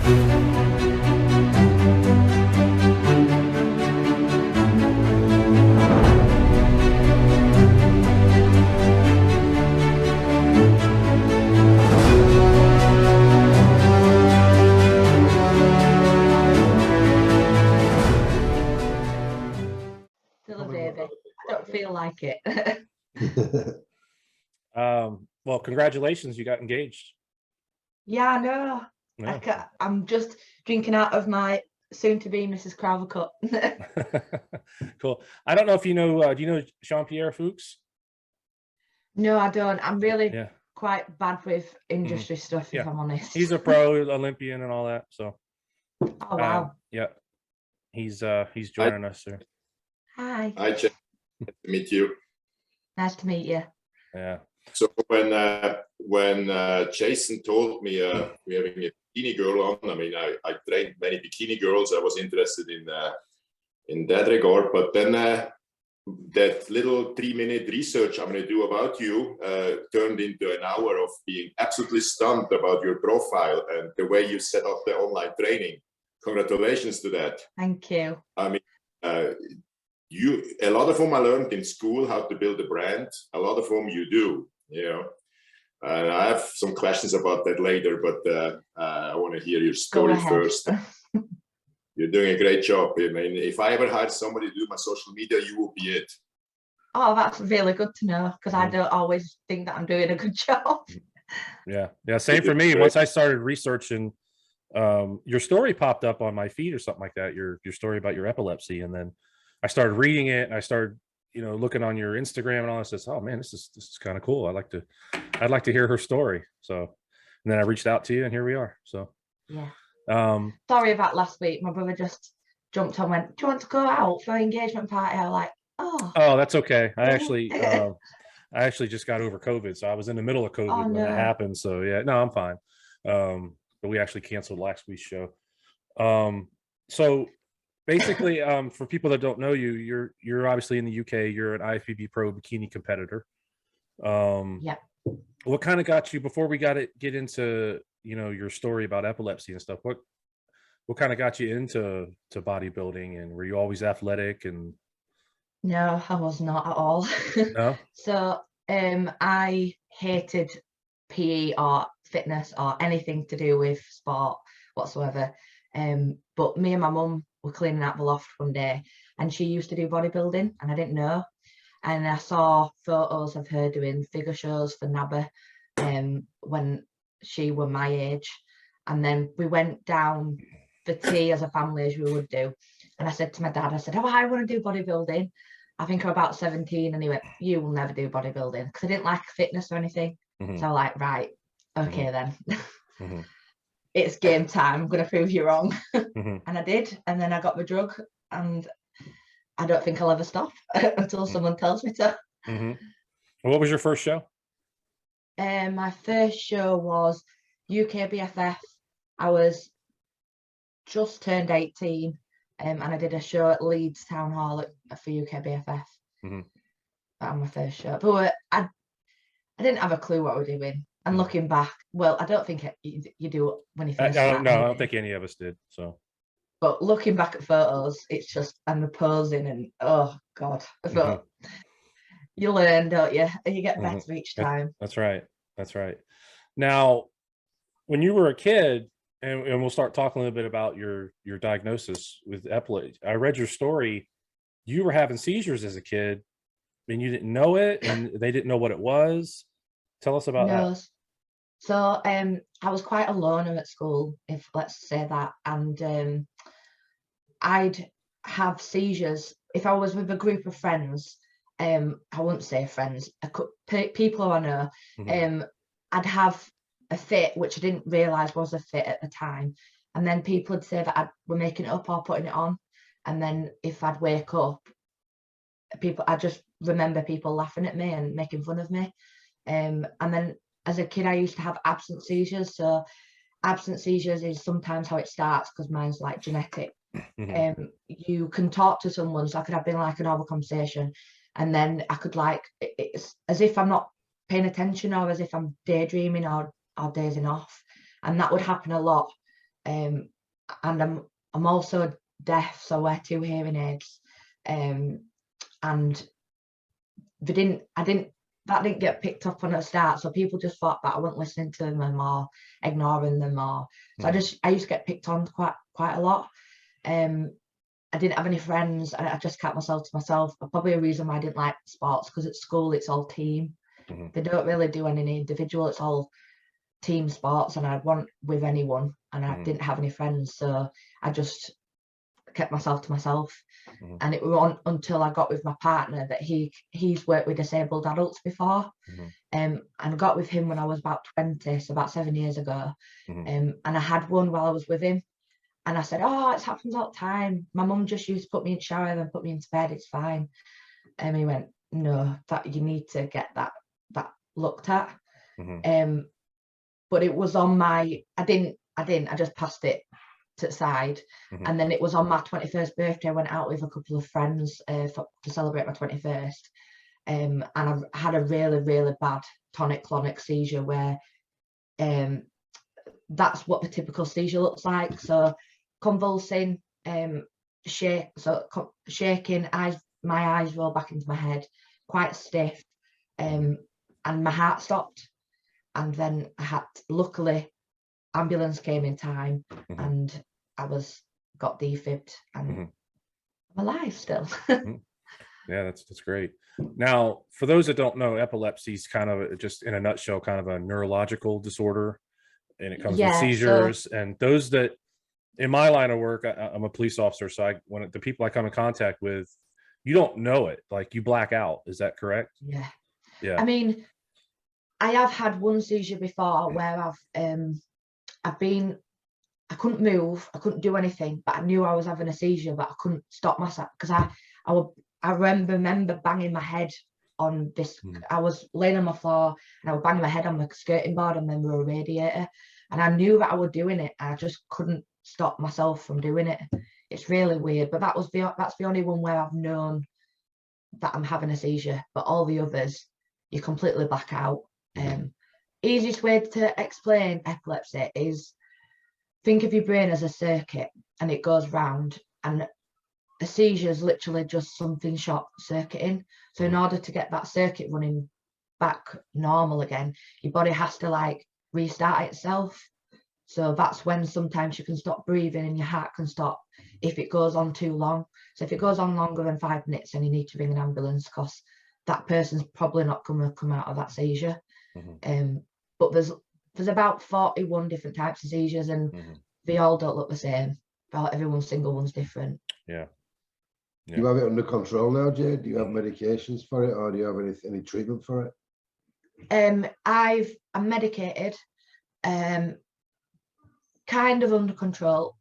Still a baby. I don't feel like it. Well, congratulations, you got engaged. Yeah, I know. Yeah. I'm just drinking out of my soon-to-be Mrs. Crowther cup. Cool. I don't know if you know, do you know Jean-Pierre Fuchs? No, I don't. I'm really Yeah. quite bad with industry stuff, if Yeah. I'm honest. He's a pro Olympian and all that. So Oh, wow. yeah, he's joining us here. Hi. Hi, Jade. Nice to meet you. Nice to meet you. Yeah. So when Jason told me we're having a bikini girl on, I mean, I trained many bikini girls. I was interested in that regard, but then that little 3-minute research I'm going to do about you turned into an hour of being absolutely stunned about your profile and the way you set up the online training. Congratulations to that. Thank you. I mean, a lot of them I learned in school how to build a brand. A lot of them you do, you know. I have some questions about that later, but I want to hear your story first. You're doing a great job. I mean, if I ever hired somebody to do my social media, you will be it. Oh, that's really good to know, because I don't always think that I'm doing a good job. Yeah, same for me. Once I started researching, your story popped up on my feed or something like that, your story about your epilepsy, and then I started reading it, and I started, looking on your Instagram and all this. Says, oh man, this is kind of cool. I'd like to hear her story. So, and then I reached out to you, and here we are. So yeah. Sorry about last week. My brother just jumped on and went, do you want to go out for an engagement party? I was like, oh, that's okay. I actually just got over COVID, so I was in the middle of COVID when that happened. So yeah, no, I'm fine. But we actually canceled last week's show. So basically, for people that don't know you, you're obviously in the UK. You're an IFBB Pro bikini competitor. yeah. What kind of got you, before we get into your story about epilepsy and stuff? What kind of got you into bodybuilding, and were you always athletic? And no, I was not at all. No. So I hated PE or fitness or anything to do with sport whatsoever. But me and my mum were cleaning out the loft one day, and she used to do bodybuilding, and I didn't know. And I saw photos of her doing figure shows for NABBA when she were my age. And then we went down for tea as a family, as we would do. And I said to my dad, I said, oh, I want to do bodybuilding. I think I'm about 17. And he went, you will never do bodybuilding, because I didn't like fitness or anything. So I'm like, right, okay then. It's game time. I'm going to prove you wrong. And I did. And then I got the drug, and I don't think I'll ever stop until someone tells me to. What was your first show? My first show was UK BFF. I was just turned 18, and I did a show at Leeds Town Hall for UK BFF. That was my first show. But I didn't have a clue what we were doing. And looking back, well, I don't think you do when you first start. No, I don't think any of us did. So. But looking back at photos, it's just, and the posing, and oh God. But you learn, don't you? And you get better each time. That's right. That's right. Now, when you were a kid, and we'll start talking a little bit about your diagnosis with epilepsy. I read your story. You were having seizures as a kid, and you didn't know it, and they didn't know what it was. Tell us about that. So I was quite a loner at school, if let's say that, and I'd have seizures if I was with a group of friends. I wouldn't say friends, people who I know. I'd have a fit, which I didn't realize was a fit at the time, and then people would say that I were making it up or putting it on, and then if I'd wake up, I just remember people laughing at me and making fun of me. And then as a kid, I used to have absent seizures. So absent seizures is sometimes how it starts, because mine's like genetic. You can talk to someone, so I could have been like a normal conversation, and then I could it's as if I'm not paying attention, or as if I'm daydreaming or dazing off, and that would happen a lot. and I'm also deaf, so I wear 2 hearing aids, and that didn't get picked up on at the start, so people just thought that I wasn't listening to them or ignoring them, or so I used to get picked on quite a lot. I didn't have any friends. I just kept myself to myself. But probably a reason why I didn't like sports, because at school it's all team. They don't really do any individual. It's all team sports, and I wasn't with anyone, and I didn't have any friends, so I just kept myself to myself. And it was until I got with my partner that he's worked with disabled adults before, and I got with him when I was about 20, so about 7 years ago. And I had one while I was with him, and I said, "Oh, it happens all the time. My mum just used to put me in the shower and put me into bed. It's fine." And he went, "No, that you need to get that looked at." But it was on my, I just passed it to the side. And then it was on my 21st birthday. I went out with a couple of friends to celebrate my 21st. And I had a really, really bad tonic-clonic seizure where that's what the typical seizure looks like. So convulsing, shaking, my eyes roll back into my head, quite stiff, and my heart stopped. And then luckily, ambulance came in time, and I got defibbed, and I'm alive still. Yeah, that's great. Now, for those that don't know, epilepsy is kind of, just in a nutshell, kind of a neurological disorder, and it comes with seizures. And those that, in my line of work, I'm a police officer, so when the people I come in contact with, you don't know it, like you black out. Is that correct? Yeah. Yeah. I mean, I have had one seizure before where I couldn't move, I couldn't do anything, but I knew I was having a seizure, but I couldn't stop myself, because I remember banging my head on this. I was laying on my floor and I was banging my head on the skirting board, and then there was a radiator, and I knew that I was doing it. I just couldn't stop myself from doing it. It's really weird, but that's the only one where I've known that I'm having a seizure. But all the others, you completely black out. Easiest way to explain epilepsy is, think of your brain as a circuit, and it goes round, and a seizure is literally just something short circuiting. So in order to get that circuit running back normal again, your body has to like restart itself. So that's when sometimes you can stop breathing and your heart can stop if it goes on too long. So if it goes on longer than 5 minutes, then you need to ring an ambulance, because that person's probably not going to come out of that seizure. But there's about 41 different types of seizures, and they all don't look the same. Everyone's single one's different. Yeah. Do you have it under control now, Jade? Do you have medications for it, or do you have any treatment for it? I'm medicated, kind of under control.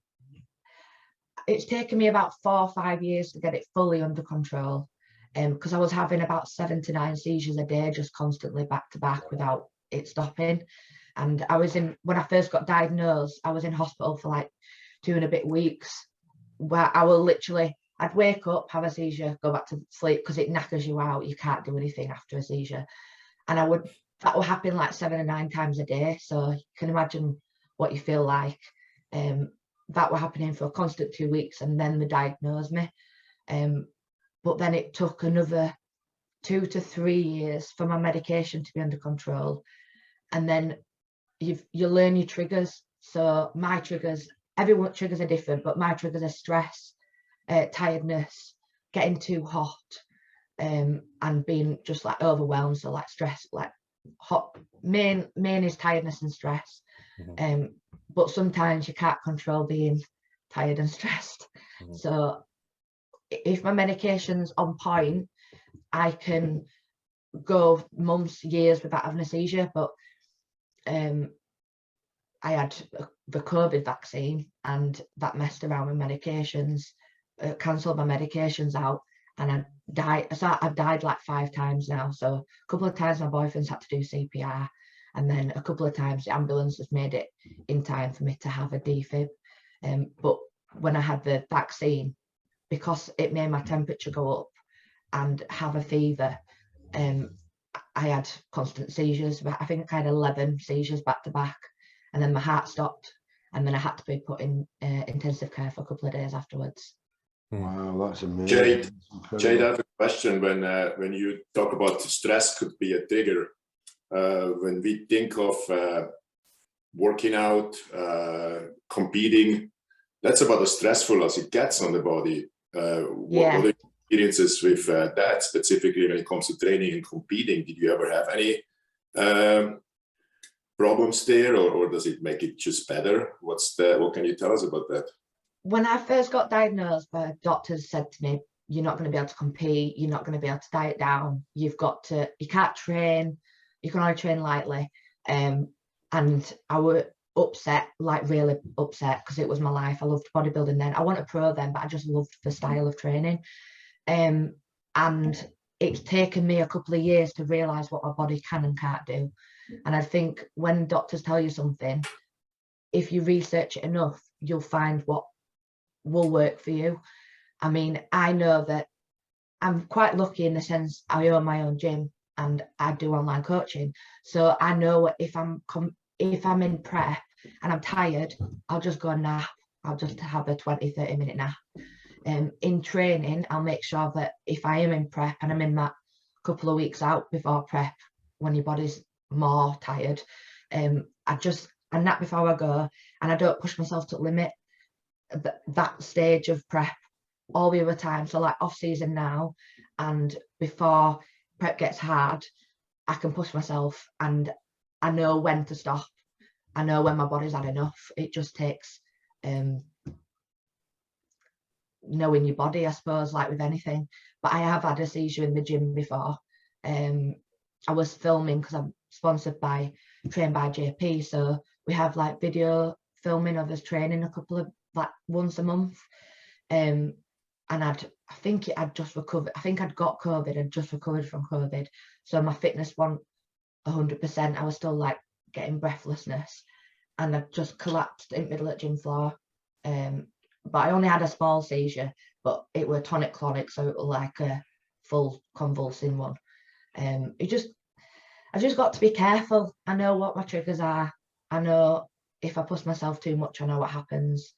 It's taken me about 4 or 5 years to get it fully under control, because I was having about 7 to 9 seizures a day, just constantly back to back without it stopping. And when I first got diagnosed, I was in hospital for like 2 and a bit weeks, where I'd wake up, have a seizure, go back to sleep, because it knackers you out. You can't do anything after a seizure. And that would happen like 7 or 9 times a day. So you can imagine what you feel like. That were happening for a constant 2 weeks, and then they diagnosed me. But then it took another 2 to 3 years for my medication to be under control. And then you learn your triggers. So my triggers, everyone's triggers are different, but my triggers are stress, tiredness, getting too hot, and being just like overwhelmed. So like stress, like hot, main is tiredness and stress. But sometimes you can't control being tired and stressed. So if my medication's on point, I can go months, years without having a seizure. But I had the COVID vaccine, and that messed around with medications, cancelled my medications out, and I died. So I've died like 5 times now. So a couple of times my boyfriend's had to do CPR, and then a couple of times the ambulance has made it in time for me to have a defib. But when I had the vaccine, because it made my temperature go up and have a fever, I had constant seizures. I think I had 11 seizures back to back, and then my heart stopped, and then I had to be put in intensive care for a couple of days afterwards. Wow, that's amazing. Jade, That's Jade, I have a question. When you talk about stress could be a trigger, when we think of working out, competing, that's about as stressful as it gets on the body. What are your experiences with that, specifically when it comes to training and competing? Did you ever have any problems there, or does it make it just better? What can you tell us about that? When I first got diagnosed, the doctors said to me, you're not going to be able to compete, you're not going to be able to diet down, you can't train, you can only train lightly. And I was upset, like really upset, because it was my life. I loved bodybuilding then. I wasn't a pro then, but I just loved the style of training. And it's taken me a couple of years to realise what my body can and can't do. And I think when doctors tell you something, if you research it enough, you'll find what will work for you. I mean, I know that I'm quite lucky in the sense I own my own gym and I do online coaching. So I know if I'm in prep and I'm tired, I'll just go and nap. I'll just have a 20-30 minute nap. In training, I'll make sure that if I am in prep and I'm in that couple of weeks out before prep, when your body's more tired, I nap before I go, and I don't push myself to the limit that stage of prep all the other time. So like off season now and before prep gets hard, I can push myself and I know when to stop. I know when my body's had enough. It just takes knowing your body, I suppose, like with anything. But I have had a seizure in the gym before. I was filming because I'm sponsored by trained by JP, so we have like video filming of us training like once a month. And I think I'd just recovered. I think I'd got COVID and just recovered from COVID, so my fitness wasn't 100%. I was still like getting breathlessness, and I just collapsed in the middle of the gym floor. But I only had a small seizure, but it were tonic-clonic, so it was like a full convulsing one. I just got to be careful. I know what my triggers are. I know if I push myself too much, I know what happens.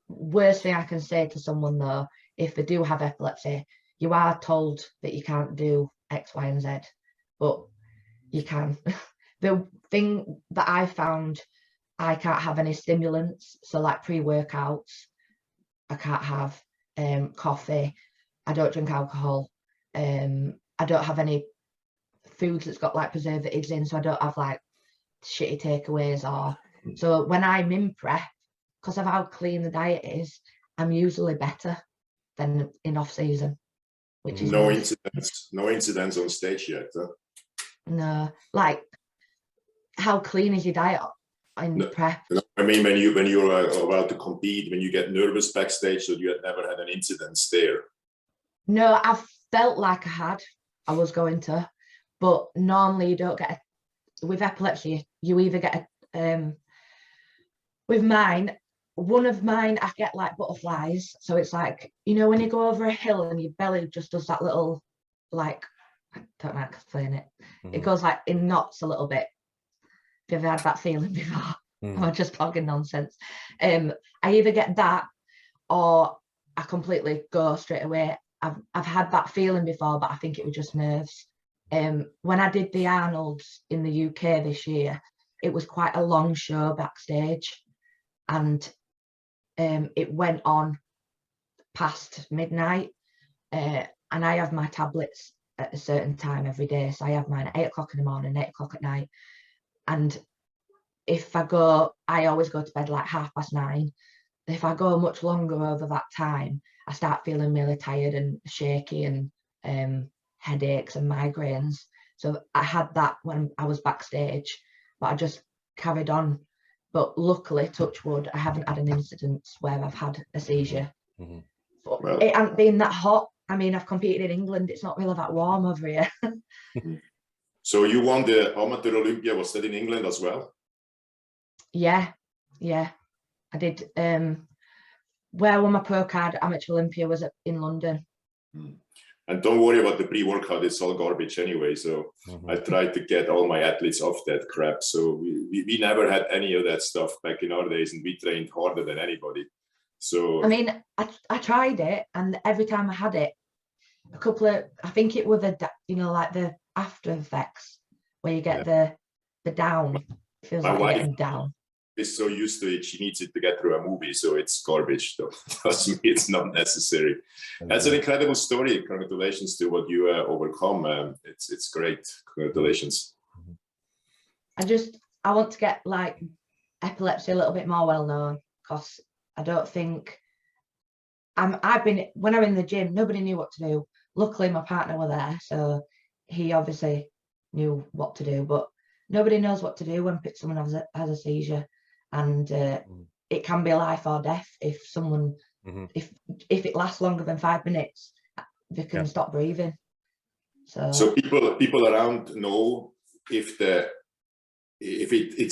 Worst thing I can say to someone though, if they do have epilepsy, you are told that you can't do X, Y, and Z, but you can. The thing that I found, I can't have any stimulants, so like pre-workouts, I can't have coffee, I don't drink alcohol, I don't have any foods that's got like preservatives in, so I don't have like shitty takeaways. Or so when I'm in prep, because of how clean the diet is, I'm usually better than in off season, which is no incidents on stage yet, huh? No, like how clean is your diet in prep? No, I mean when you're about to compete, when you get nervous backstage, so you had never had an incident there? No, I've felt like I was going to, but normally you don't get with epilepsy, you either get with one of mine, I get like butterflies. So it's like, you know, when you go over a hill and your belly just does that little, like, I don't know how to explain it. It goes like in knots a little bit. Have you ever had that feeling before? I'm just talking nonsense. I either get that or I completely go straight away. I've had that feeling before, but I think it was just nerves. When I did the Arnold's in the UK this year, it was quite a long show backstage, and it went on past midnight, and I have my tablets at a certain time every day. So I have mine at 8 o'clock in the morning, 8 o'clock at night. And if I always go to bed like 9:30. If I go much longer over that time, I start feeling really tired and shaky and headaches and migraines. So I had that when I was backstage, but I just carried on. But luckily, touch wood, I haven't had an incident where I've had a seizure. But well, it hasn't been that hot. I mean, I've competed in England. It's not really that warm over here. So you won the Amateur Olympia. Was that in England as well? Yeah. I did. Where I won my pro card, Amateur Olympia was in London. And don't worry about the pre-workout, it's all garbage anyway. So I tried to get all my athletes off that crap. So we never had any of that stuff back in our days, and we trained harder than anybody. So I mean, I tried it, and every time I had it, I think it was like the after effects where you get the down. It feels like you're getting down. Is so used to it, she needs it to get through a movie, so it's garbage. So it's not necessary. That's an incredible story. Congratulations to what you overcome. It's great. Congratulations. I want to get like epilepsy a little bit more well known, because I don't think when I'm in the gym, nobody knew what to do. Luckily my partner was there, so he obviously knew what to do, but nobody knows what to do when someone has a seizure. And it can be life or death if someone, if it lasts longer than 5 minutes, they can stop breathing. So people around know if it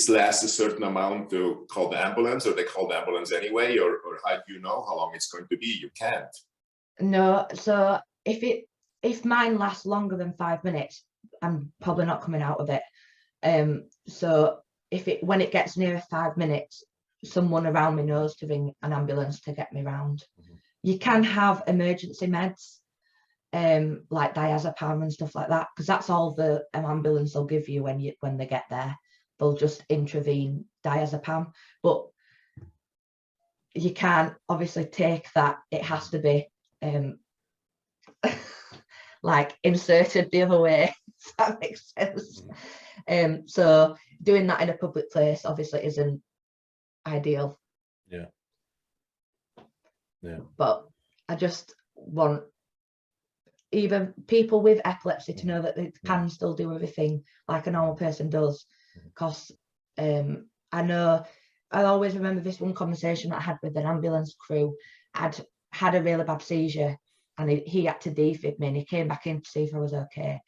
lasts a certain amount to call the ambulance, or they call the ambulance anyway, or how do you know how long it's going to be? You can't. No, so if mine lasts longer than 5 minutes, I'm probably not coming out of it. So when it gets near 5 minutes, someone around me knows to ring an ambulance to get me round. You can have emergency meds, like diazepam and stuff like that, because that's all the ambulance will give you when they get there. They'll just intravene diazepam, but you can't obviously take that. It has to be like inserted the other way, if that makes sense. So doing that in a public place obviously isn't ideal. Yeah. But I just want even people with epilepsy to know that they can still do everything like a normal person does. Because I know, I always remember this one conversation that I had with an ambulance crew. I'd had a really bad seizure, and he had to defib me, and he came back in to see if I was okay.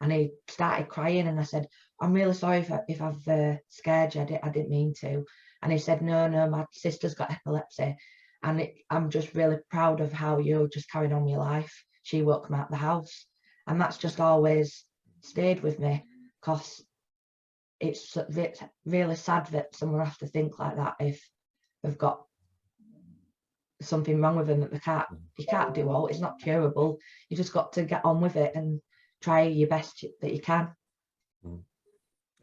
And he started crying, and I said, I'm really sorry if I've scared you. I didn't mean to. And he said, no, my sister's got epilepsy, and I'm just really proud of how you're just carrying on your life. She won't come out of the house. And that's just always stayed with me, because it's really sad that someone has to think like that if they've got something wrong with them that you can't do all. It's not curable. You just got to get on with it and try your best that you can.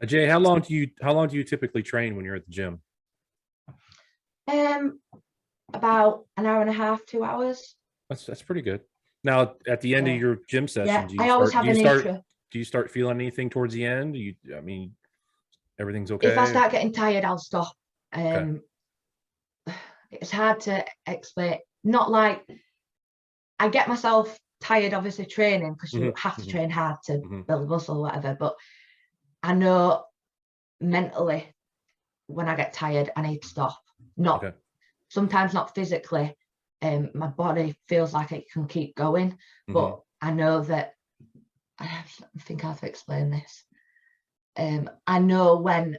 Jay, how long do you typically train when you're at the gym? About an hour and a half, 2 hours. That's pretty good. Now, at the end of your gym session, do you start feeling anything towards the end? I mean, everything's okay? If I start getting tired, I'll stop. Okay. It's hard to explain. Not like I get myself tired, obviously training, because you have to train hard to build muscle or whatever. But I know mentally when I get tired, I need to stop. Sometimes not physically. My body feels like it can keep going, but I know that I think I have to explain this. I know when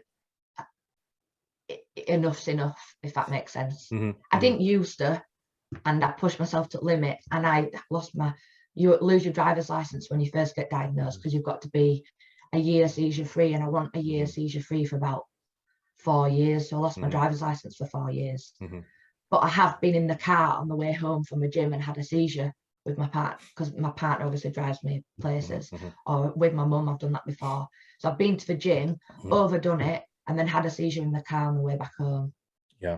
enough's enough, if that makes sense. I didn't used to, and I pushed myself to the limit, and I lost you lose your driver's license when you first get diagnosed, because you've got to be a year seizure free, and I want a year seizure free for about 4 years, so I lost my driver's license for 4 years. But I have been in the car on the way home from the gym and had a seizure with my partner, because my partner obviously drives me places, or with my mum, I've done that before. So I've been to the gym, overdone it, and then had a seizure in the car on the way back home. Yeah.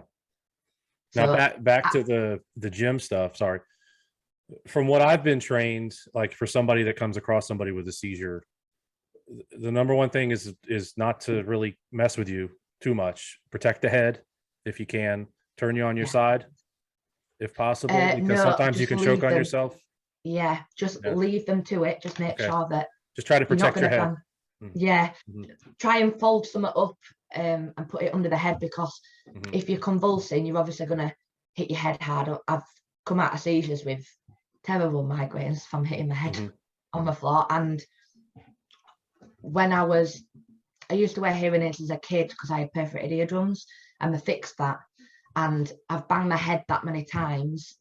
Now back to the gym stuff. Sorry. From what I've been trained, like for somebody that comes across somebody with a seizure, the number one thing is not to really mess with you too much. Protect the head if you can. Turn you on your side if possible, because sometimes you can choke on yourself. Yeah, just leave them to it. Just make sure that just try to protect your head. Try and fold something up and put it under the head, because if you're convulsing, you're obviously going to hit your head hard. I've come out of seizures with terrible migraines from hitting my head on the floor. And when I used to wear hearing aids as a kid because I had perforated eardrums, and they fixed that. And I've banged my head that many times,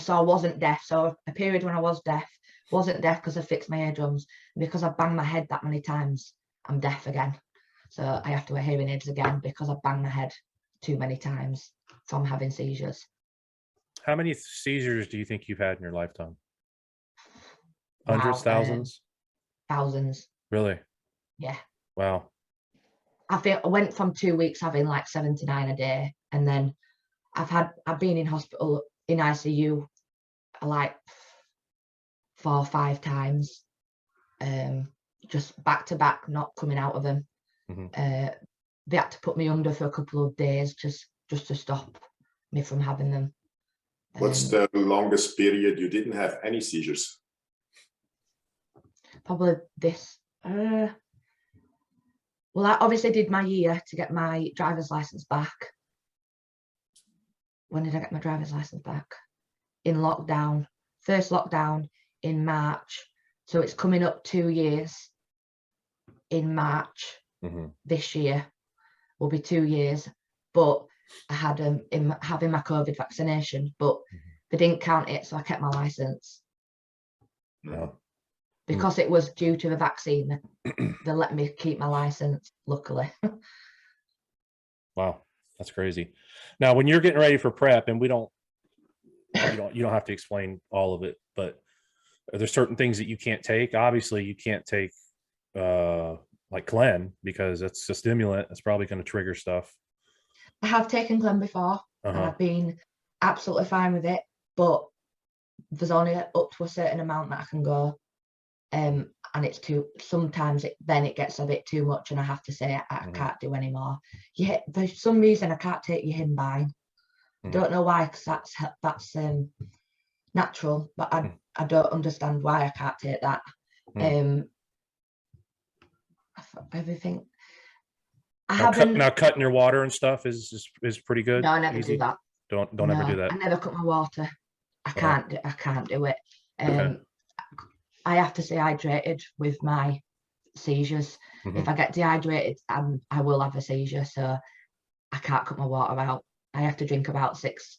so I wasn't deaf. So a period when I was deaf Wasn't deaf because I fixed my eardrums. Because I banged my head that many times, I'm deaf again. So I have to wear hearing aids again because I banged my head too many times from having seizures. How many seizures do you think you've had in your lifetime? Wow, Hundreds, thousands? Thousands. Really? Yeah. Wow. I went from 2 weeks having like 7 to 9 a day, and then I've been in hospital in ICU like 4 or 5 times, just back to back, not coming out of them. They had to put me under for a couple of days just to stop me from having them. What's the longest period you didn't have any seizures? Probably this. Well, I obviously did my year to get my driver's license back. When did I get my driver's license back? In lockdown. First lockdown in March. So it's coming up 2 years in March this year. Will be 2 years. But I had having my COVID vaccination, but they didn't count it, so I kept my license. No. Because it was due to the vaccine, they let me keep my license, luckily. Wow, that's crazy. Now, when you're getting ready for prep, and you don't have to explain all of it, but are there certain things that you can't take? Obviously, you can't take like Clen because it's a stimulant. It's probably going to trigger stuff. I have taken Clen before, and I've been absolutely fine with it, but there's only up to a certain amount that I can go. And it's sometimes it gets a bit too much, and I have to say I can't do anymore. Yeah, for some reason I can't take your Himbine. Don't know why, because that's natural, but I don't understand why I can't take that. Everything. Now cutting your water and stuff is pretty good. No, I never do that. Don't ever do that. I never cut my water. I can't do it. I have to stay hydrated with my seizures. If I get dehydrated, I will have a seizure. So I can't cut my water out. I have to drink about 6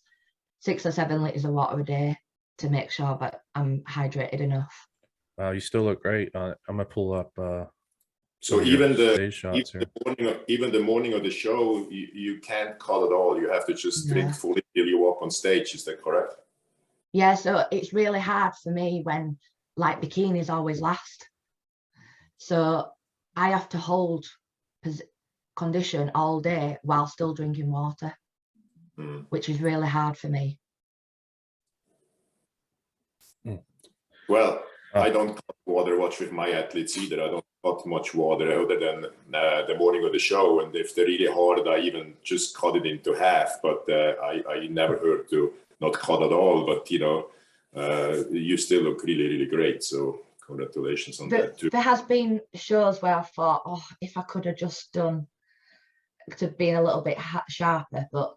or 7 liters of water a day to make sure that I'm hydrated enough. Wow, you still look great. I'm gonna pull up. So even the morning of the show, you can't cut at all. You have to just drink fully till you walk on stage. Is that correct? Yeah. So it's really hard for me when like Bikini is always last. So I have to hold condition all day while still drinking water, which is really hard for me. Well, I don't cut water much with my athletes either. I don't cut much water other than the morning of the show. And if they're really hard, I even just cut it into half. But I never heard to not cut at all. But, you still look really, really great. So congratulations on that too. There has been shows where I thought, oh, if I could have just done to being a little bit sharper, but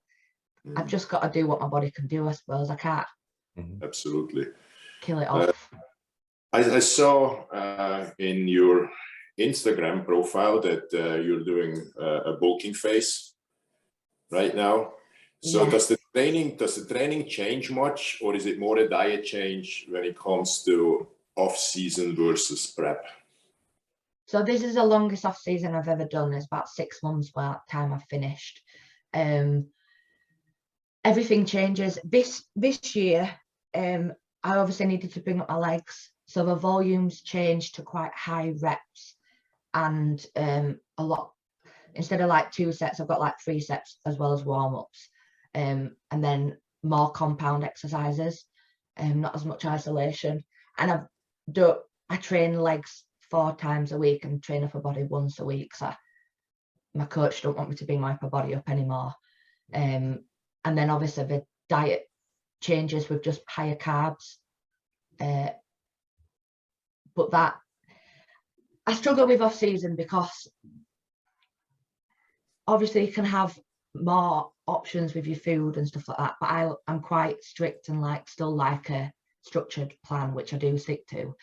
I've just got to do what my body can do, I suppose. I can't absolutely kill it off. I saw in your Instagram profile that you're doing a bulking phase right now. So does the training change much, or is it more a diet change when it comes to off season versus prep? So this is the longest off season I've ever done. It's about 6 months by the time I've finished. Everything changes. This year, I obviously needed to bring up my legs. So the volumes changed to quite high reps, and a lot, instead of like 2 sets, I've got like 3 sets as well as warm-ups, and then more compound exercises, not as much isolation. And I train legs 4 times a week and train upper body once a week. So my coach don't want me to bring my upper body up anymore. And then obviously the diet changes with just higher carbs. But that I struggle with off season because obviously you can have more options with your food and stuff like that. But I'm quite strict and still like a structured plan, which I do stick to.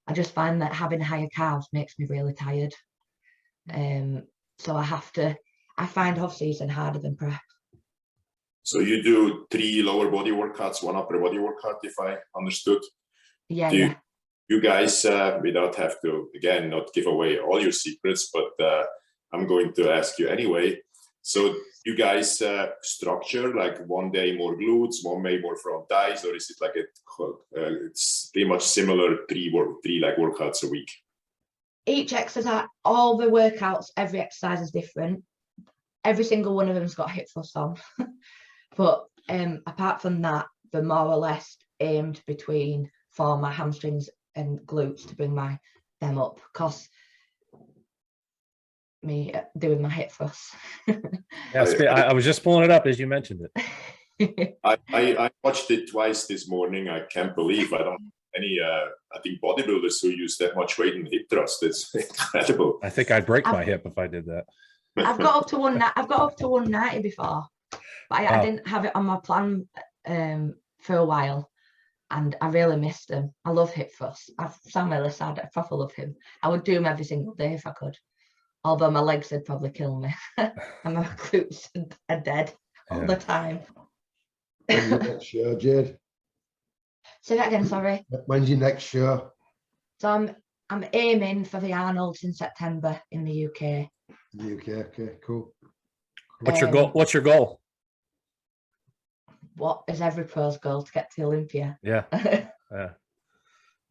I just find that having higher carbs makes me really tired. So I find off season harder than prep. So you do 3 lower body workouts, 1 upper body workout, if I understood. Yeah. you guys, we don't have to, again, not give away all your secrets, but I'm going to ask you anyway. So you guys structure like one day more glutes, one day more front thighs, or is it like it's pretty much similar, three leg workouts a week? Each exercise, all the workouts, every exercise is different. Every single one of them's got hip thrust on. But apart from that, they're more or less aimed between for my hamstrings and glutes to bring them up, because me doing my hip thrusts. Yeah, I was just pulling it up as you mentioned it. I watched it twice this morning. I can't believe I don't any I think bodybuilders who use that much weight in hip thrust. It's incredible. I think I'd break my hip if I did that. I've got up to 190 before, but I didn't have it on my plan for a while, and I really missed them. I love hip thrusts. I sound really sad. I proper love him. I would do them every single day if I could, although my legs would probably kill me and my glutes are dead all the time. When's your next show, Jade? Say that again, sorry. When's your next show? So I'm aiming for the Arnold's in September in the UK. Okay, cool. What's your goal? What's your goal? What is every pro's goal? To get to Olympia. Yeah. Yeah.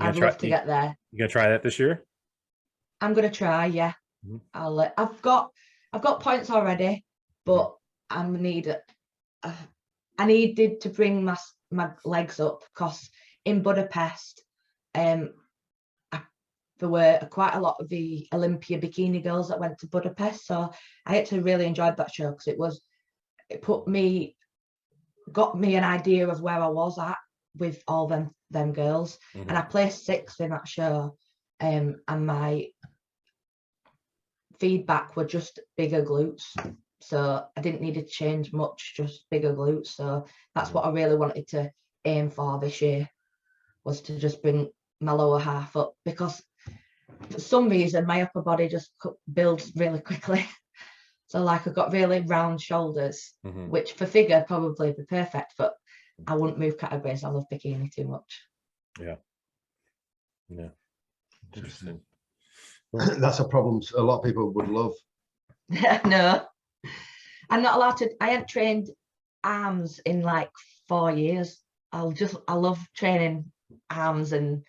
I'd love to get there. You gonna try that this year? I'm gonna try, yeah. Mm-hmm. I've got points already, but I needed to bring my legs up, because in Budapest, there were quite a lot of the Olympia bikini girls that went to Budapest, so I actually really enjoyed that show, because it got me an idea of where I was at with all them girls. Mm-hmm. And I placed 6th in that show, and my feedback were just bigger glutes, so I didn't need to change much, just bigger glutes. So that's what I really wanted to aim for this year, was to just bring my lower half up, because for some reason my upper body just builds really quickly. So like I've got really round shoulders, which for figure probably be perfect, but I wouldn't move categories. I love bikini too much. Yeah. Interesting. That's a problem a lot of people would love. No, I'm not allowed to. I haven't trained arms in like 4 years. I love training arms, and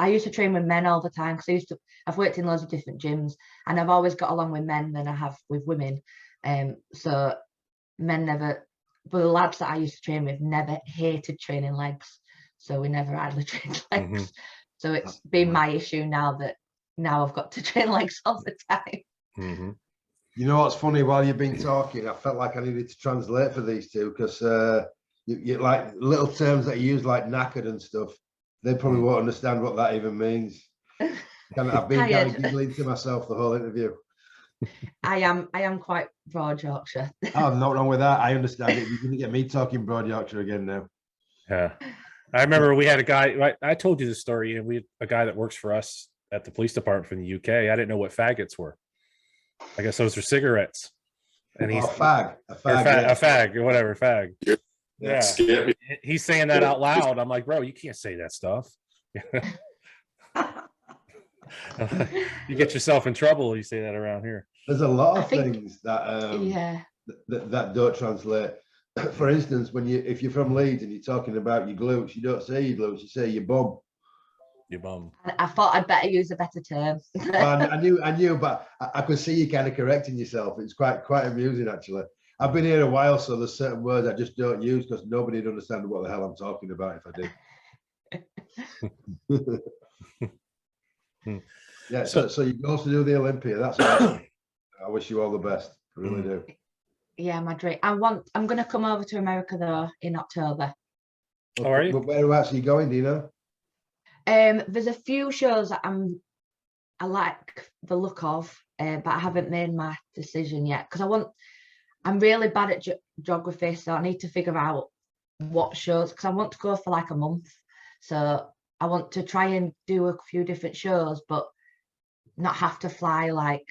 I used to train with men all the time, because I've worked in loads of different gyms, and I've always got along with men than I have with women. So men never, but the lads that I used to train with never hated training legs, so we never hardly trained legs. So it's been my issue now I've got to train legs all the time. You know what's funny? While you've been talking, I felt like I needed to translate for these two, because you like little terms that you use like knackered and stuff. They probably won't understand what that even means. I've been kind of giggling to myself the whole interview. I am quite broad Yorkshire. Oh, not wrong with that. I understand it. You're going to get me talking broad Yorkshire again now. Yeah. I remember we had a guy, I told you this story, and we had a guy that works for us at the police department from the UK. I didn't know what faggots were. I guess those are cigarettes. And he's a fag, or whatever, fag. Yeah. He's saying that out loud. I'm like, bro, you can't say that stuff. You get yourself in trouble. You say that around here. There's a lot of things that that don't translate. For instance, if you're from Leeds and you're talking about your glutes, you don't say your glutes, you say your bum. Your bum. I thought I'd better use a better term. I knew, but I could see you kind of correcting yourself. It's quite amusing, actually. I've been here a while, so there's certain words I just don't use, because nobody'd understand what the hell I'm talking about if I did. Yeah, so you go to do the Olympia. That's awesome. I wish you all the best. I really do. Yeah, my dream. I'm going to come over to America though in October. How are you? But whereabouts are you going? Do you know? There's a few shows that I like the look of, but I haven't made my decision yet, because I'm really bad at geography, so I need to figure out what shows, because I want to go for like a month. So I want to try and do a few different shows, but not have to fly like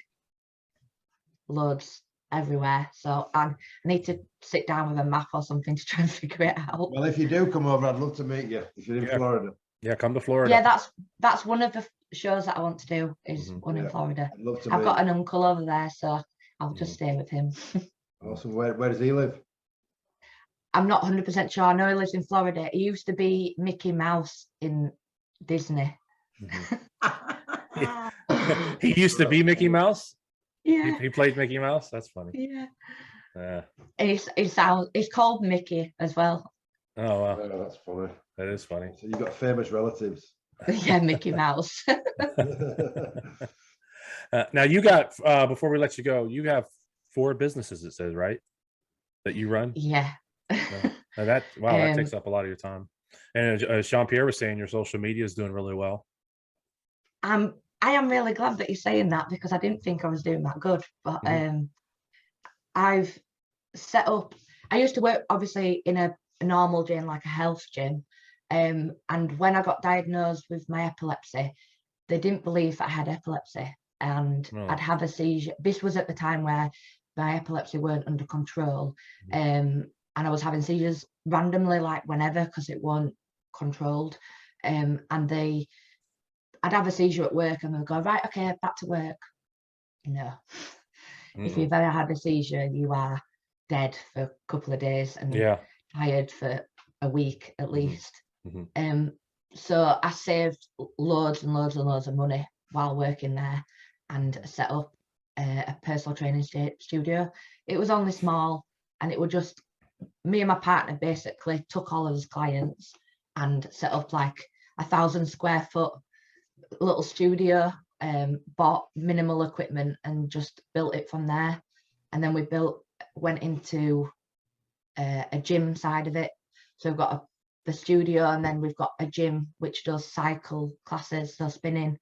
loads everywhere. So I need to sit down with a map or something to try and figure it out. Well, if you do come over, I'd love to meet you if you're in Florida. Yeah, come to Florida. Yeah, that's one of the shows that I want to do is Mhm. one in Yeah. Florida. I'd love to I've meet. got an uncle over there, so I'll just stay with him. Awesome. Where does he live? I'm not 100% sure. I know he lives in Florida. He used to be Mickey Mouse in Disney. He used to be Mickey Mouse. Yeah, He played Mickey Mouse. That's funny. yeah. Yeah. And he's called Mickey as well. Oh wow, Oh, that's funny. that is funny. So you got famous relatives. Yeah, Mickey Mouse. Now you got before we let you go, you have 4 businesses. It says right that you run. Yeah. Now that that takes Um, up a lot of your time. And as Jean-Pierre was saying, your social media is doing really well. I am really glad that you're saying that because I didn't think I was doing that good. But I've set up. I used to work obviously in a normal gym, like a health gym. And when I got diagnosed with my epilepsy, they didn't believe that I had epilepsy, and Oh. I'd have a seizure. This was at the time where my epilepsy weren't under control, and I was having seizures randomly, like whenever, because it weren't controlled. And I'd have a seizure at work, and they'd go, right, okay, back to work. No, if you've ever had a seizure, you are dead for a couple of days and tired for a week at least. So I saved loads and loads and loads of money while working there and set up a personal training studio. It was only small, and it was just me and my partner basically took all of his clients and set up like 1,000 square foot little studio, bought minimal equipment and just built it from there. And then we went into a gym side of it. So we've got the studio, and then we've got a gym which does cycle classes, so spinning,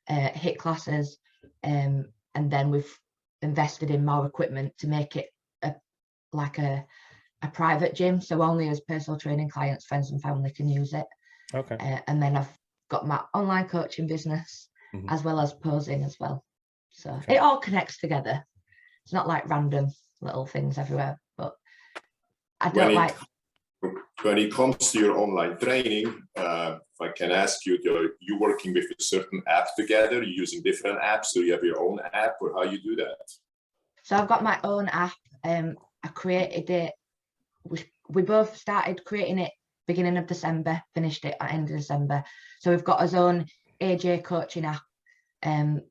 HIIT classes, and then we've invested in more equipment to make it like a private gym, so only as personal training clients, friends and family can use it. Okay. And then I've got my online coaching business as well as posing as well. So it all connects together. It's not like random little things everywhere, but I don't like. When it comes to your online training, if I can ask you, you working with a certain app together, you're using different apps, so you have your own app, or how you do that? So I've got my own app. I created it. We both started creating it beginning of December, finished it at end of December. So we've got our own AJ coaching app.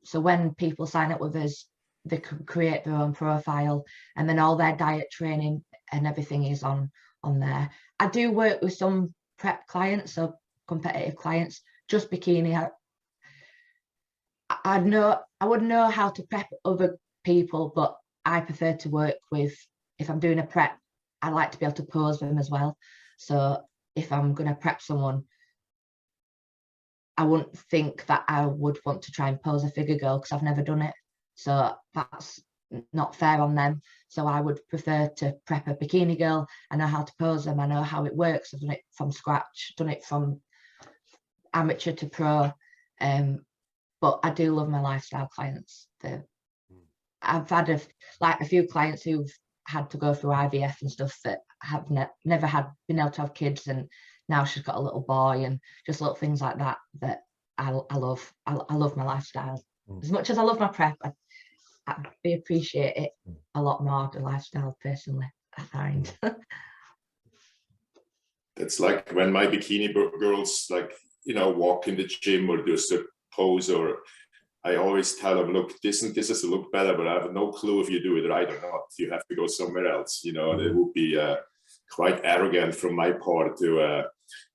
So when people sign up with us, they can create their own profile, and then all their diet training and everything is on there. I do work with some prep clients, so competitive clients, just bikini. I would know how to prep other people, but I prefer to work with, if I'm doing a prep, I like to be able to pose them as well. So if I'm going to prep someone, I wouldn't think that I would want to try and pose a figure girl because I've never done it. So that's not fair on them. So I would prefer to prep a bikini girl. I know how to pose them. I know how it works. I've done it from scratch, done it from amateur to pro. But I do love my lifestyle clients. I've had a few clients who've had to go through IVF and stuff that have never been able to have kids, and now she's got a little boy, and just little things like that that I love. I love my lifestyle. As much as I love my prep, I appreciate it a lot more, the lifestyle, personally, I find. It's like when my bikini girls, like, walk in the gym or do a certain pose, or I always tell them, look, this is to look better, but I have no clue if you do it right or not. You have to go somewhere else, and it would be quite arrogant from my part to,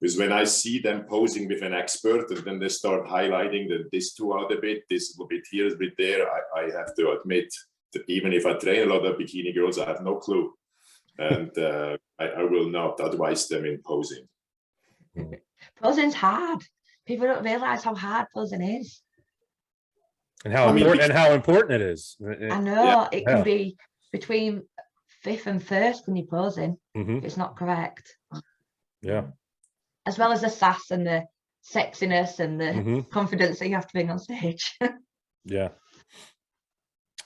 because when I see them posing with an expert and then they start highlighting that this too out a bit, this a bit here, a bit there, I have to admit that even if I train a lot of bikini girls, I have no clue. And I will not advise them in posing. Posing's hard. People don't realize how hard posing is. And how important it is. I know it can be between 5th and 1st when you're posing. If it's not correct. Yeah. As well as the sass and the sexiness and the confidence that you have to bring on stage. Yeah.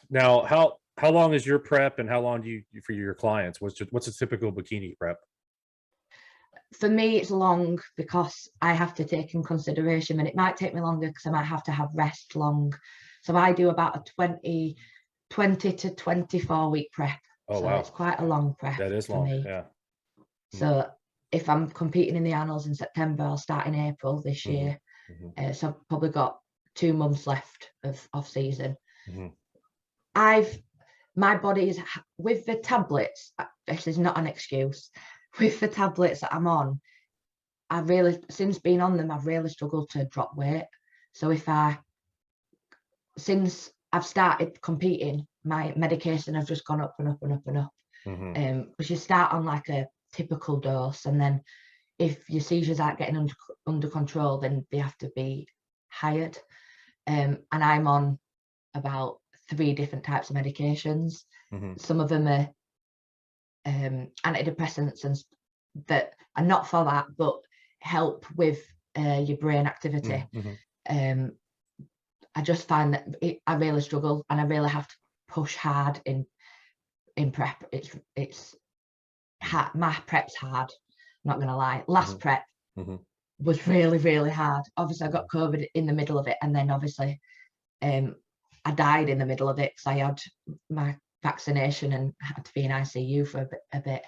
Now, how long is your prep, and how long do you for your clients? What's a typical bikini prep? For me, it's long because I have to take in consideration, and it might take me longer because I might have to have rest long. So I do about a 20 to 24 week prep. Oh, so wow. it's quite a long prep. That is for long. me. Yeah. So if I'm competing in the Annals in September, I'll start in April this year. So I've probably got 2 months left of off season. My body is, with the tablets, this is not an excuse, with the tablets that I'm on, since being on them, I've really struggled to drop weight. So since I've started competing, my medication has just gone up and up and up and up. Because you start on like a typical dose, and then if your seizures aren't getting under control, then they have to be hired. And I'm on about 3 different types of medications. Some of them are antidepressants and that are not for that, but help with your brain activity. I just find that I really struggle, and I really have to push hard in prep. It's hard. My prep's hard, not gonna lie. Last prep was really, really hard. Obviously I got COVID in the middle of it, and then obviously I died in the middle of it because I had my vaccination and had to be in ICU for a bit.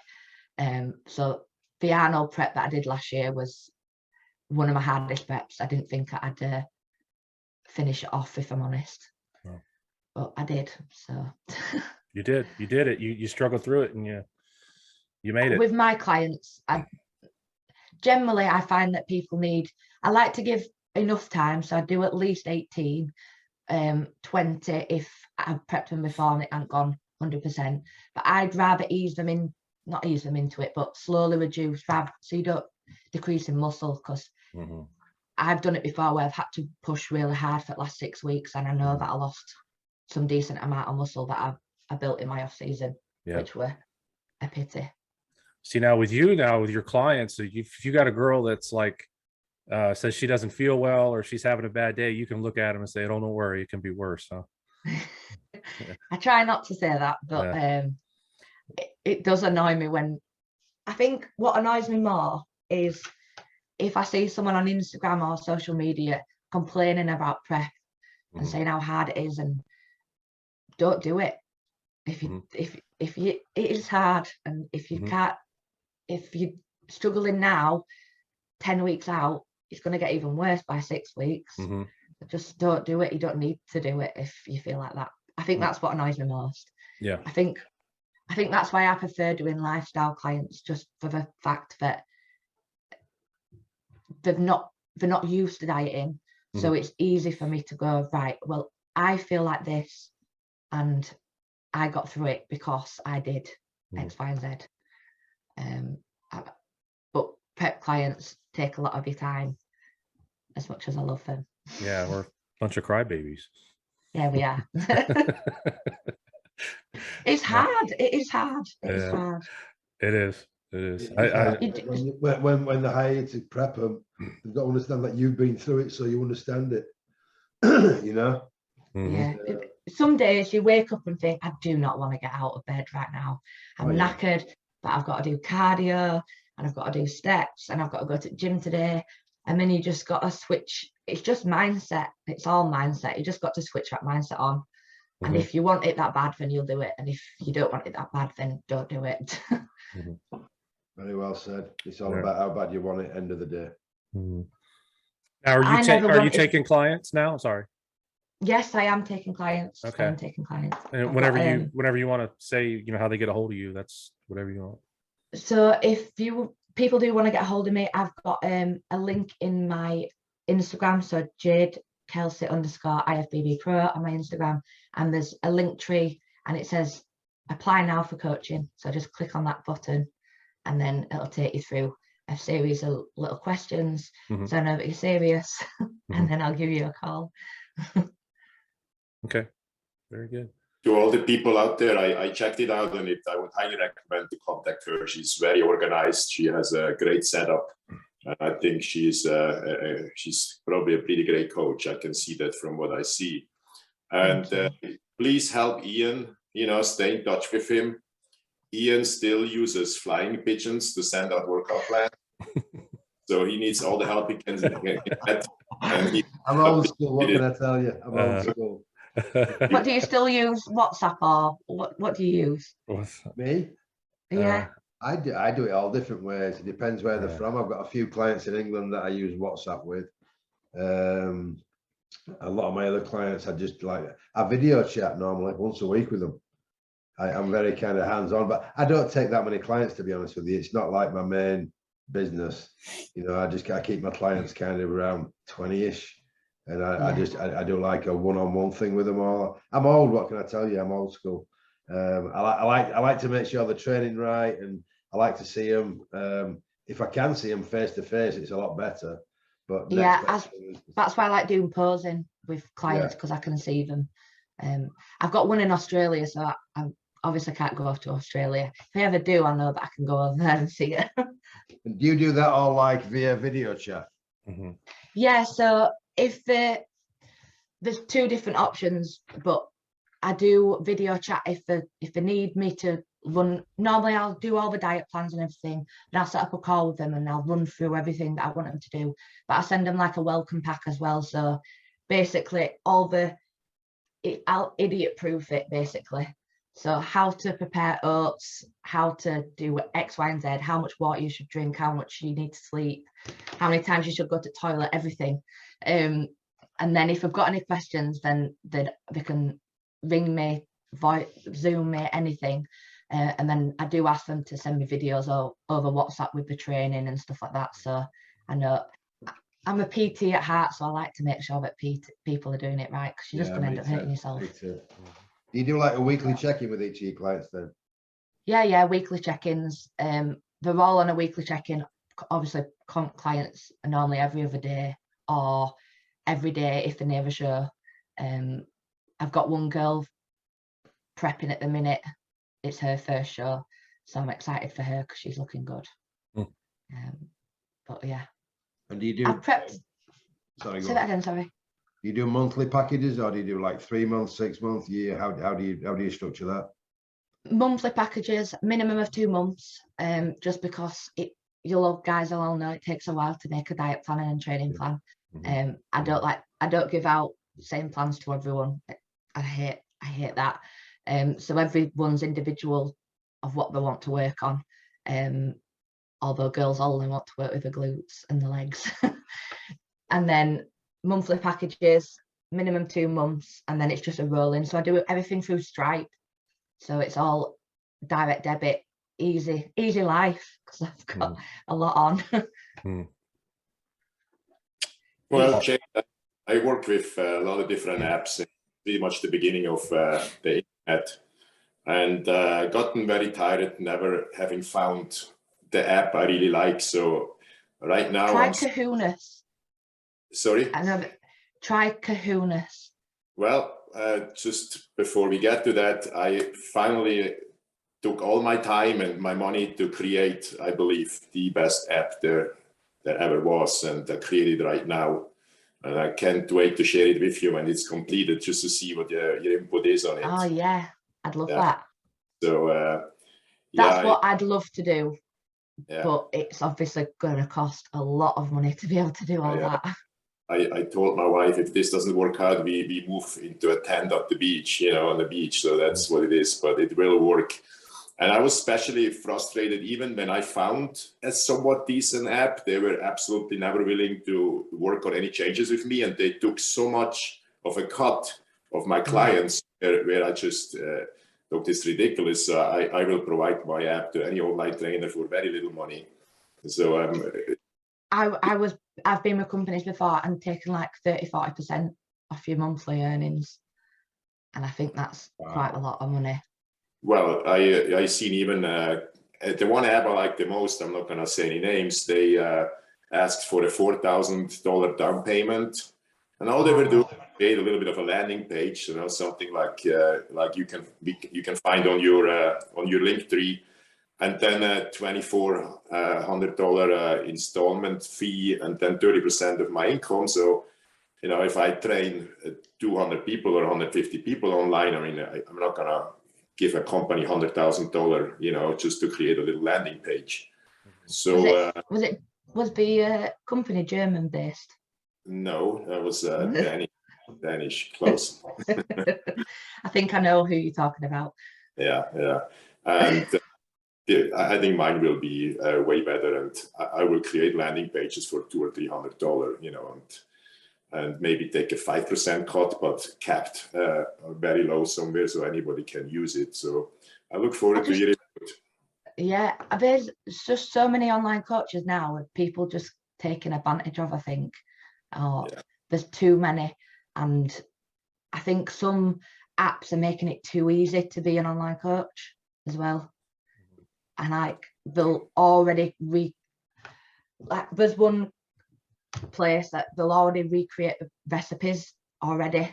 So the Arnold prep that I did last year was one of my hardest preps. I didn't think I'd finish it off, if I'm honest. But I did. So you did it. You struggled through it, and you made it. With my clients, generally I find that people I like to give enough time, so I do at least 18, 20 if I've prepped them before and it hasn't gone 100%. But I'd rather not ease them into it, but slowly reduce, so you don't decrease in muscle, because I've done it before where I've had to push really hard for the last 6 weeks, and I know that I lost some decent amount of muscle that I built in my off season, which were a pity. See, now with your clients, if you got a girl that's like says she doesn't feel well or she's having a bad day, you can look at them and say, "Oh, don't worry, it can be worse." Huh? I try not to say that, but it does annoy me when. I think what annoys me more is if I see someone on Instagram or social media complaining about prep and saying how hard it is, and don't do it. If it is hard, and if you're struggling now, 10 weeks out, it's going to get even worse by 6 weeks. Just don't do it. You don't need to do it if you feel like that. I think that's what annoys me most. I think that's why I prefer doing lifestyle clients, just for the fact that they're not used to dieting. So it's easy for me to go, right, well, I feel like this, and I got through it because I did X, Y, and Z. But prep clients take a lot of your time, as much as I love them. Yeah, we're a bunch of crybabies. Yeah, we are. It's hard. It is hard. It's hard. It is. When they hire you to prep them, they've got to understand that you've been through it, so you understand it. You know. Yeah. Some days you wake up and think, I do not want to get out of bed right now. I'm knackered, but I've got to do cardio, and I've got to do steps, and I've got to go to the gym today. And then you just got to switch. It's just mindset. It's all mindset. You just got to switch that mindset on. And if you want it that bad, then you'll do it. And if you don't want it that bad, then don't do it. Very well said. It's all about how bad you want it, end of the day. Now, are you taking clients now? Sorry. Yes, I am taking clients. Okay. I'm taking clients. And whenever you want to say, how they get a hold of you, that's whatever you want. So if people do want to get a hold of me, I've got a link in my Instagram. So Jade Kelsie _ IFBB Pro on my Instagram, and there's a link tree, and it says apply now for coaching. So just click on that button, and then it'll take you through a series of little questions. So I know that you're serious, and then I'll give you a call. Okay, very good. To all the people out there, I checked it out, and I would highly recommend to contact her. She's very organized. She has a great setup. I think she's probably a pretty great coach. I can see that from what I see. And please help Ian, stay in touch with him. Ian still uses flying pigeons to send out workout plans. So he needs all the help he can get. And I'm old school. What can I tell you? I'm old school. What do you still use? WhatsApp or what do you use? Me? Yeah. I do it all different ways. It depends where they're from. I've got a few clients in England that I use WhatsApp with. A lot of my other clients, I video chat normally once a week with them. I'm very kind of hands-on, but I don't take that many clients, to be honest with you. It's not like my main business. You know, I keep my clients kind of around 20-ish. And I do like a one-on-one thing with them all. I'm old, what can I tell you? I'm old school. I like to make sure they're training right, and I like to see them. If I can see them face to face, it's a lot better. But yeah, that's why I like doing posing with clients, because I can see them. I've got one in Australia, so I obviously can't go off to Australia. If I ever do, I know that I can go over there and see it. And do you do that all like via video chat? Mm-hmm. Yeah, so if there's two different options, but I do video chat if they need me to run. Normally I'll do all the diet plans and everything, and I'll set up a call with them and I'll run through everything that I want them to do. But I send them like a welcome pack as well. So basically I'll idiot proof it basically. So how to prepare oats, how to do X, Y, and Z, how much water you should drink, how much you need to sleep, how many times you should go to the toilet, everything. And then if I've got any questions, then they can ring me, Zoom me, anything. And then I do ask them to send me videos over WhatsApp with the training and stuff like that. So I know I'm a PT at heart, so I like to make sure that people are doing it right, because you're just going to end up hurting yourself. Do you do like a weekly check-in with each of your clients then? Yeah, weekly check-ins. They're all on a weekly check-in. Obviously, clients are normally every other day or every day if they're near a show. I've got one girl prepping at the minute. It's her first show, so I'm excited for her because she's looking good. But yeah. And do you do? I've prepped. Sorry, say that again. Sorry. Do you do monthly packages, or do you do like 3 months, 6 months, year? How do you structure that? Monthly packages, minimum of 2 months. Just because guys will all know it takes a while to make a diet plan and training plan. I don't give out the same plans to everyone. I hate that. So everyone's individual of what they want to work on. Although girls only want to work with the glutes and the legs. And then monthly packages, minimum 2 months, and then it's just a rolling. So I do everything through Stripe. So it's all direct debit, easy life, because I've got a lot on. Well, Jade, I worked with a lot of different apps, pretty much the beginning of the internet, and gotten very tired never having found the app I really like. So right now Try Kahunas. Sorry? Try Kahunas. Well, just before we get to that, I finally took all my time and my money to create, I believe, the best app there ever was, and I created right now. And I can't wait to share it with you when it's completed, just to see what your input is on it. Oh yeah, I'd love that. So that's what I'd love to do. Yeah. But it's obviously going to cost a lot of money to be able to do all that. I told my wife, if this doesn't work out, we move into a tent at the beach, on the beach. So that's what it is, but it will work. And I was especially frustrated even when I found a somewhat decent app. They were absolutely never willing to work on any changes with me. And they took so much of a cut of my clients where I just look, this ridiculous. I will provide my app to any online trainer for very little money. So I've been with companies before and taken like 30-40% off your monthly earnings, and I think that's quite a lot of money. Well, I seen even the one app I like the most, I'm not gonna say any names, they asked for a $4,000 down payment, and all they were doing was create a little bit of a landing page, something like you can find on your Linktree, and then a $2,400 installment fee, and then 30% of my income. So, if I train 200 people or 150 people online, I mean, I'm not gonna give a company $100,000, just to create a little landing page. So was it Was the company German based? No, that was Danish, close. I think I know who you're talking about. Yeah, and I think mine will be way better, and I will create landing pages for $200 or $300, you know, and maybe take a 5% cut, but capped very low somewhere, so anybody can use it. So I look forward to your input. Yeah, there's just so many online coaches now with people just taking advantage of, I think. There's too many, and I think some apps are making it too easy to be an online coach as well. And like they'll already there's one place that they'll already recreate the recipes already,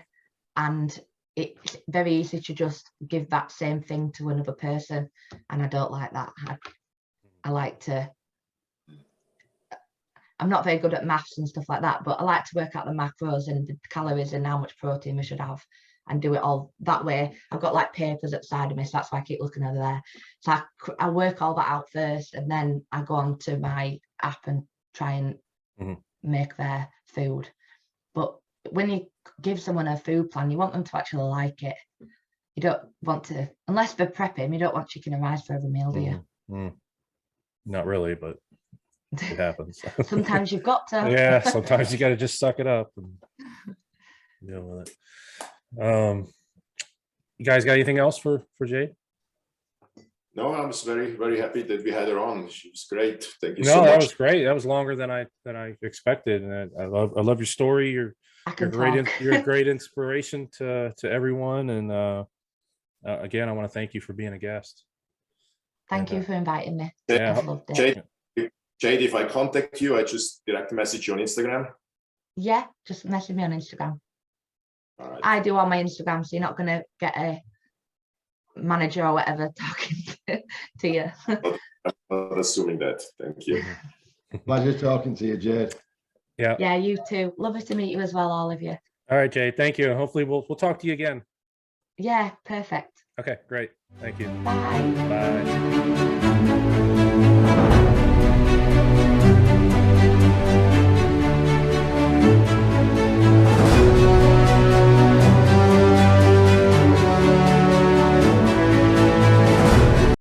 and it's very easy to just give that same thing to another person, and I don't like that. I like to, I'm not very good at maths and stuff like that, but I like to work out the macros and the calories and how much protein we should have, and do it all that way. I've got like papers at the side of me, so that's why I keep looking over there. So I work all that out first, and then I go on to my app and try and make their food. But when you give someone a food plan, you want them to actually like it. You don't want to, unless they're prepping, you don't want chicken and rice for every meal, do you? Not really, but it happens. Sometimes you've got to. Yeah, sometimes you got to just suck it up and deal with it. You guys got anything else for Jade? No, I was very, very happy that we had her on. She was great. Thank you so much. No, that was great. That was longer than I expected, and I love your story. You're a great inspiration to everyone, and again, I want to thank you for being a guest. Thank you for inviting me. Yeah. I loved it. Jade, if I contact you, I just direct message you on Instagram. Yeah, just message me on Instagram. All right. I do on my Instagram, so you're not going to get a manager or whatever talking to you. I'm not assuming that. Thank you. Pleasure talking to you, Jade. Yeah, you too. Lovely to meet you as well, all of you. All right, Jade. Thank you. Hopefully we'll talk to you again. Yeah, perfect. Okay, great. Thank you. Bye. Bye.